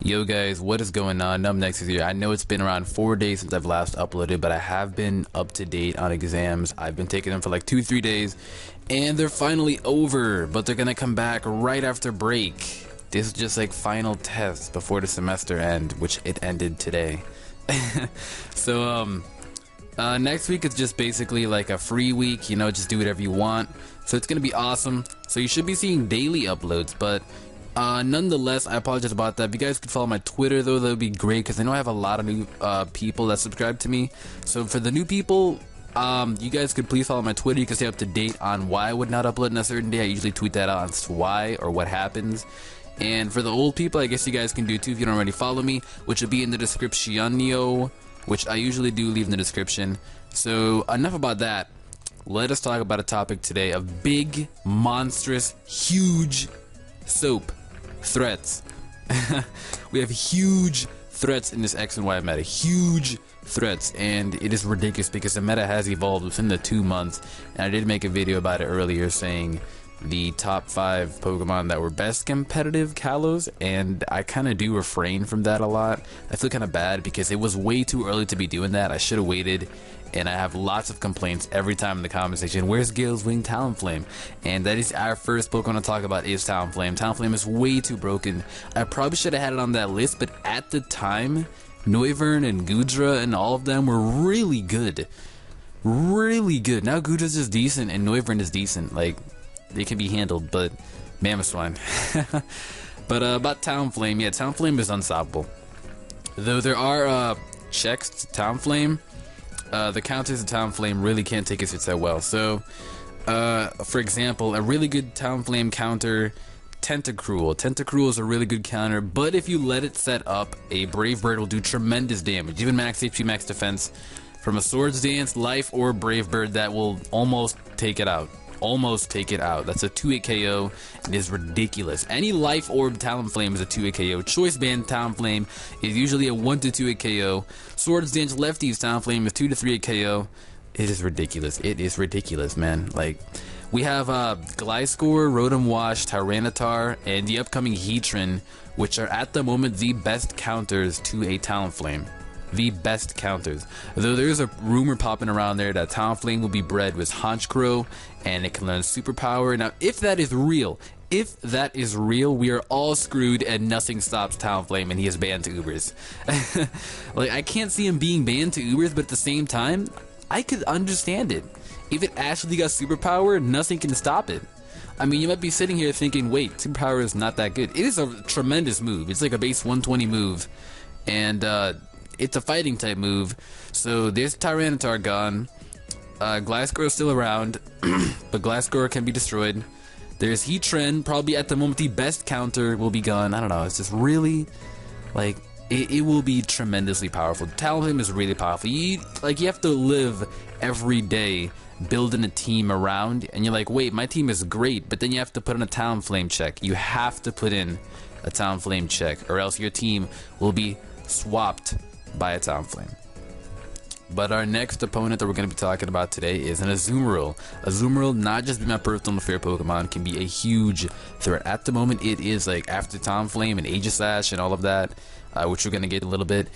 Yo guys, what is going on? NumbNexus here. I know it's been around 4 days since I've last uploaded, but I have been up to date on exams. I've been taking them for like 2-3 days, and they're finally over, but they're gonna come back right after break. This is just like final tests before the semester end, which it ended today. So next week is just basically like a free week, you know, just do whatever you want. So it's gonna be awesome. So you should be seeing daily uploads, but nonetheless, I apologize about that. If you guys could follow my Twitter though, that would be great, because I know I have a lot of new people that subscribe to me. So for the new people, you guys could please follow my Twitter. You can stay up to date on why I would not upload on a certain day. I usually tweet that out as to why or what happens. And for the old people, I guess you guys can do too if you don't already follow me, which will be in the description, which I usually do leave in the description. So enough about that. Let us talk about a topic today of big, monstrous, huge soap threats. We have huge threats in this X and Y meta, huge threats, and it is ridiculous because the meta has evolved within the 2 months. And I did make a video about it earlier saying the top 5 Pokemon that were best competitive Kalos, and I kind of do refrain from that a lot. I feel kind of bad because it was way too early to be doing that. I should have waited, and I have lots of complaints every time in the comment section. Where's Gale's Wing Talonflame? And that is our first Pokemon to talk about is Talonflame. Talonflame is way too broken. I probably should have had it on that list, but at the time, Noivern and Goodra and all of them were really good. Really good. Now Goodra's just decent and Noivern is decent. Like, they can be handled, but Mamoswine. But about Talonflame, yeah, Talonflame is unstoppable. Though there are checks to Talonflame, the counters of Talonflame really can't take his hits that well. So, for example, a really good Talonflame counter, Tentacruel. Tentacruel is a really good counter, but if you let it set up, a Brave Bird will do tremendous damage, even max HP, max defense. From a Swords Dance, Life, or Brave Bird, that will almost take it out. Almost take it out. That's a 2-hit KO. It is ridiculous. Any Life Orb Talonflame is a 2-hit KO. Choice Band Talonflame is usually a 1 to 2-hit KO. Swords Dance Lefties Talonflame is 2 to 3-hit KO. It is ridiculous. It is ridiculous, man. Like, we have Gliscor, Rotom Wash, Tyranitar, and the upcoming Heatran, which are at the moment the best counters to a Talonflame. The best counters. Though there's a rumor popping around there that Talonflame will be bred with Honchkrow and it can learn Superpower. Now, if that is real, we are all screwed and nothing stops Talonflame and he is banned to Ubers. Like, I can't see him being banned to Ubers, but at the same time, I could understand it. If it actually got Superpower, nothing can stop it. I mean, you might be sitting here thinking, wait, Superpower is not that good. It is a tremendous move. It's like a base 120 move. And, it's a fighting type move, so there's Tyranitar gone. Gliscor is still around, but Gliscor can be destroyed. There's Heatran, probably at the moment the best counter, will be gone. I don't know, it's just really, like, it will be tremendously powerful. Talonflame is really powerful. You have to live every day building a team around, and you're like, wait, my team is great, but then you have to put in a Talonflame check. You have to put in a Talonflame check, or else your team will be swapped by a Talonflame. But our next opponent that we're going to be talking about today is an Azumarill. Azumarill, not just be my personal favorite Pokemon, can be a huge threat. At the moment, it is like after Talonflame and Aegislash and all of that, which we're going to get a little bit.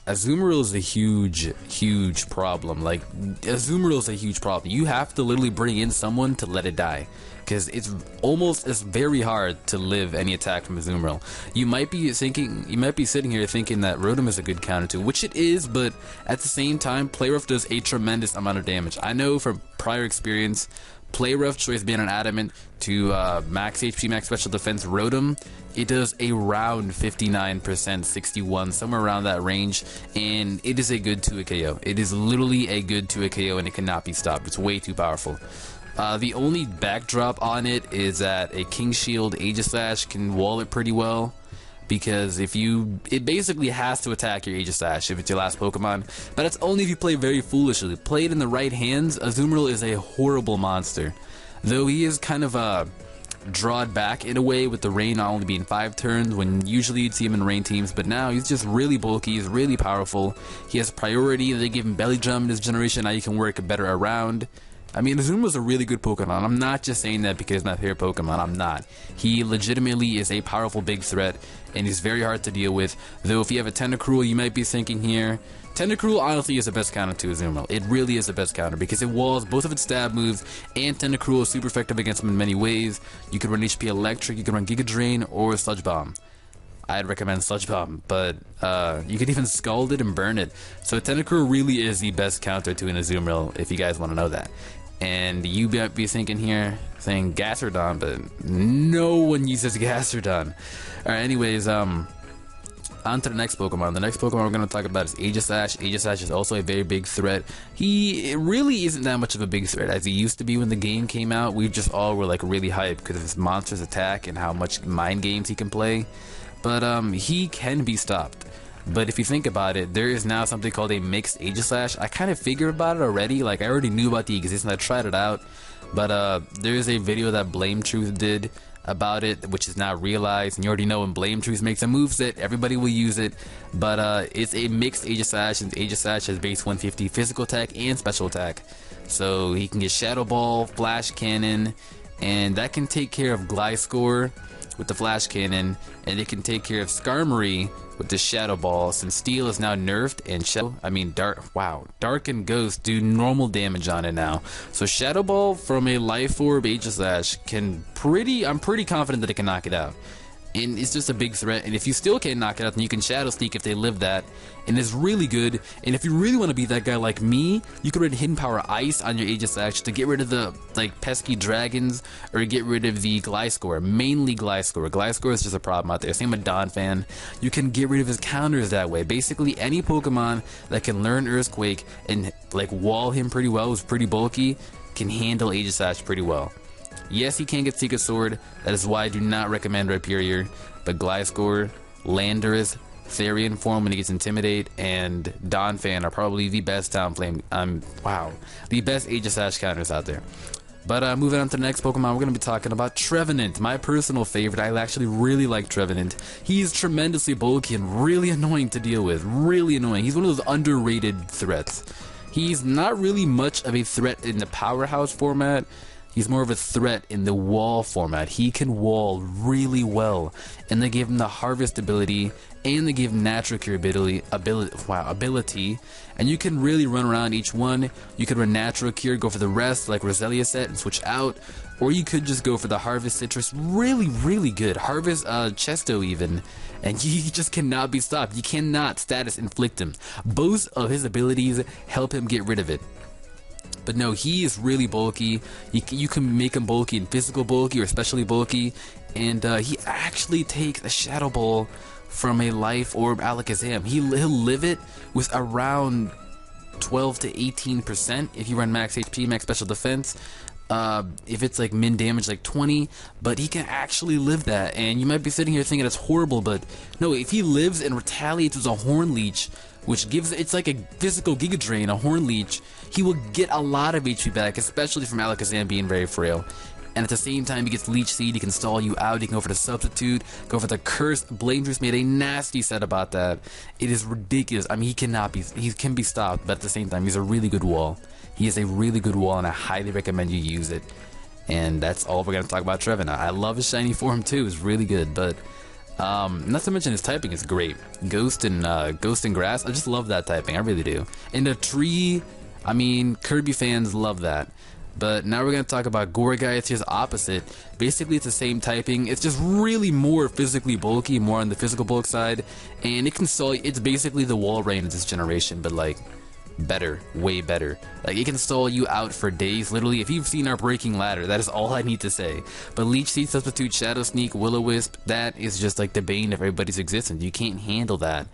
Azumarill is a huge problem. Like, Azumarill is a huge problem. You have to literally bring in someone to let it die, because it's very hard to live any attack from Azumarill. You might be sitting here thinking that Rotom is a good counter too, which it is, but at the same time, Play Rough does a tremendous amount of damage. I know from prior experience, Play Rough, Choice Band, and Adamant to max HP, max special defense Rotom, it does around 59%, 61, somewhere around that range, and it is a good 2-hit KO. It is literally a good 2-hit KO, and it cannot be stopped. It's way too powerful. The only backdrop on it is that a King Shield Aegislash can wall it pretty well, because it basically has to attack your Aegislash if it's your last Pokemon, but that's only if you play very foolishly. Played in the right hands, Azumarill is a horrible monster. Though he is kind of drawed back in a way with the rain only being 5 turns, when usually you'd see him in rain teams, but now he's just really bulky, he's really powerful, he has priority, they give him belly drum in this generation, now you can work better around. I mean, Azuma's a really good Pokemon. I'm not just saying that because it's my favorite Pokemon. I'm not. He legitimately is a powerful big threat, and he's very hard to deal with. Though if you have a Tentacruel, you might be thinking here, Tentacruel honestly is the best counter to Azumarill. It really is the best counter because it walls both of its stab moves, and Tentacruel is super effective against him in many ways. You can run HP Electric, you can run Giga Drain, or Sludge Bomb. I'd recommend Sludge Bomb, but you could even Scald it and burn it. So Tentacruel really is the best counter to an Azumarill, if you guys want to know that. And you might be thinking here, saying Gastrodon, but no one uses Gastrodon. Alright, anyways, on to the next Pokemon. The next Pokemon we're going to talk about is Aegislash. Aegislash is also a very big threat. He really isn't that much of a big threat as he used to be when the game came out. We just all were like really hyped because of his monstrous attack and how much mind games he can play. But he can be stopped. But if you think about it, there is now something called a mixed Aegislash. I kind of figured about it already. Like, I already knew about the existence. I tried it out. But there's a video that Blame Truth did about it, which is now realized. And you already know when Blame Truth makes a moveset, everybody will use it. But it's a mixed Aegislash, and Aegislash has base 150 physical attack and special attack. So he can get Shadow Ball, Flash Cannon, and that can take care of Gliscor with the Flash Cannon, and it can take care of Skarmory with the Shadow Ball, since Steel is now nerfed, and Dark and Ghost do normal damage on it now. So Shadow Ball from a Life Orb Aegislash I'm pretty confident that it can knock it out. And it's just a big threat, and if you still can't knock it out, then you can Shadow Sneak if they live that, and it's really good. And if you really want to be that guy like me, you can run Hidden Power Ice on your Aegislash to get rid of the pesky dragons, or get rid of the Gliscor, mainly Gliscor. Gliscor is just a problem out there. Same with Donphan. You can get rid of his counters that way. Basically, any Pokemon that can learn Earthquake and wall him pretty well, who's pretty bulky, can handle Aegislash pretty well. Yes, he can get Secret Sword. That is why I do not recommend Rhyperior. But Gliscor, Landorus, Therian form when he gets Intimidate, and Donphan are probably the best Talonflame. The best Aegislash counters out there. But moving on to the next Pokemon, we're going to be talking about Trevenant, my personal favorite. I actually really like Trevenant. He is tremendously bulky and really annoying to deal with. Really annoying. He's one of those underrated threats. He's not really much of a threat in the Powerhouse format. He's more of a threat in the wall format. He can wall really well, and they give him the Harvest ability, and they give him Natural Cure ability, and you can really run around each one. You could run Natural Cure, go for the rest like Roselia set and switch out, or you could just go for the Harvest Citrus. Really, really good. Harvest Chesto even, and he just cannot be stopped. You cannot status inflict him. Both of his abilities help him get rid of it. But no, he is really bulky. You can make him bulky and physical bulky or especially bulky. And he actually takes a Shadow Ball from a Life Orb Alakazam. He'll live it with around 12 to 18% if you run max HP, max special defense. If it's like min damage, like 20, but he can actually live that. And you might be sitting here thinking it's horrible, but no, if he lives and retaliates with a Horn Leech, which gives, it's like a physical Giga Drain, a Horn Leech, he will get a lot of HP back, especially from Alakazam being very frail. And at the same time, he gets Leech Seed, he can stall you out, he can go for the Substitute, go for the Curse. Blame Juice made a nasty set about that. It is ridiculous. I mean, he can be stopped, but at the same time, he's a really good wall. He is a really good wall, and I highly recommend you use it. And that's all we're going to talk about Trevenant. I love his shiny form too, it's really good, but not to mention his typing is great. Ghost and Grass, I just love that typing, I really do. And the Tree, I mean, Kirby fans love that. But now we're going to talk about Gourgeist. It's his opposite. Basically, it's the same typing. It's just really more physically bulky, more on the physical bulk side. And it can stall, it's basically the Walrein of this generation, but like, better, way better. Like, it can stall you out for days. Literally, if you've seen our Breaking Ladder, that is all I need to say. But Leech Seed, Substitute, Shadow Sneak, Will-O-Wisp, that is just like the bane of everybody's existence. You can't handle that.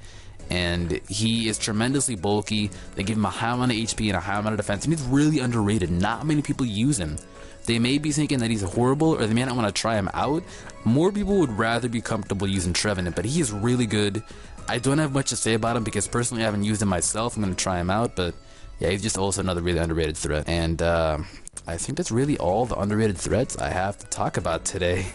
And he is tremendously bulky. They give him a high amount of HP and a high amount of defense, and he's really underrated. Not many people use him. They may be thinking that he's horrible, or they may not want to try him out. More people would rather be comfortable using Trevenant, but he is really good. I don't have much to say about him because personally I haven't used him myself. I'm going to try him out, but Yeah, he's just also another really underrated threat. And I think that's really all the underrated threats I have to talk about today.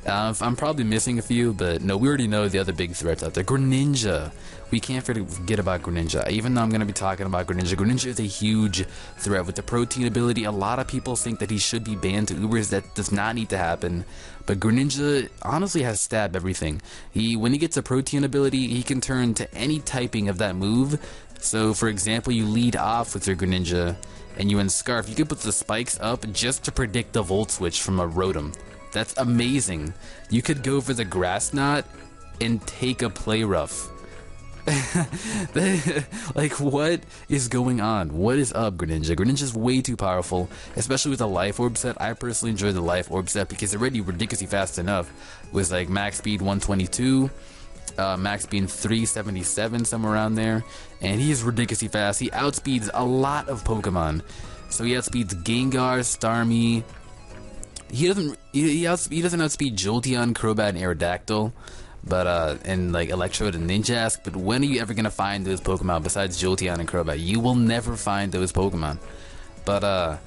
I'm probably missing a few, but no, we already know the other big threats out there. Greninja. We can't forget about Greninja. Even though I'm going to be talking about Greninja, Greninja is a huge threat with the protein ability. A lot of people think that he should be banned to Ubers. That does not need to happen. But Greninja honestly has stab everything. When he gets a protein ability, he can turn to any typing of that move. So, for example, you lead off with your Greninja, and you Scarf, you can put the spikes up just to predict the Volt Switch from a Rotom. That's amazing. You could go for the Grass Knot and take a Play Rough. Like, what is going on? What is up, Greninja? Greninja's way too powerful, especially with the Life Orb set. I personally enjoy the Life Orb set because it's already ridiculously fast enough with like max speed 122. Max speed 377, somewhere around there, and he is ridiculously fast. He outspeeds a lot of Pokemon. So he outspeeds Gengar, Starmie. He doesn't outspeed Jolteon, Crobat, and Aerodactyl, but and like Electrode and Ninjask. But when are you ever gonna find those Pokemon besides Jolteon and Crobat? You will never find those Pokemon. But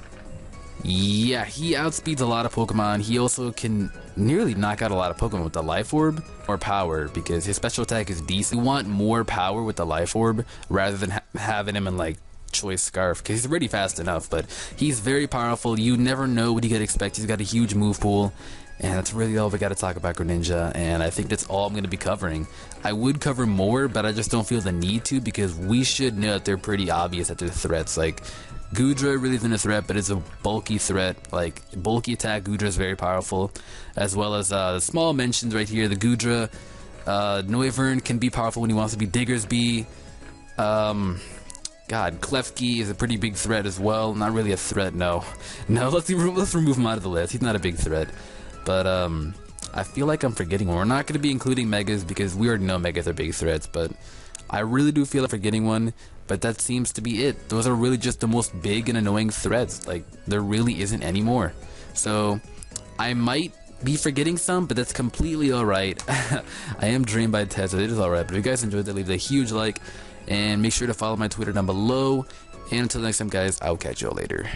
yeah, he outspeeds a lot of Pokemon. He also can nearly knock out a lot of Pokemon with the Life Orb or power, because his special attack is decent. You want more power with the Life Orb rather than having him in like Choice Scarf, because he's already fast enough, but he's very powerful. You never know what you could expect. He's got a huge move pool, and that's really all we got to talk about Greninja, and I think that's all I'm going to be covering. I would cover more, but I just don't feel the need to, because we should know that they're pretty obvious that they're threats. Like, Goodra really isn't a threat, but it's a bulky threat. Like, bulky attack, Goodra is very powerful, as well as the small mentions right here. The Goodra, Noivern can be powerful when he wants to be. Diggersby, God, Klefki is a pretty big threat as well. Not really a threat, no. No, let's remove him out of the list. He's not a big threat. But I feel like I'm forgetting one. We're not going to be including Megas because we already know Megas are big threats, but I really do feel like forgetting one. But that seems to be it. Those are really just the most big and annoying threats. Like, there really isn't any more. So, I might be forgetting some, but that's completely alright. I am dreamed by Ted, so it is alright. But if you guys enjoyed that, leave a huge like. And make sure to follow my Twitter down below. And until next time, guys, I'll catch you all later.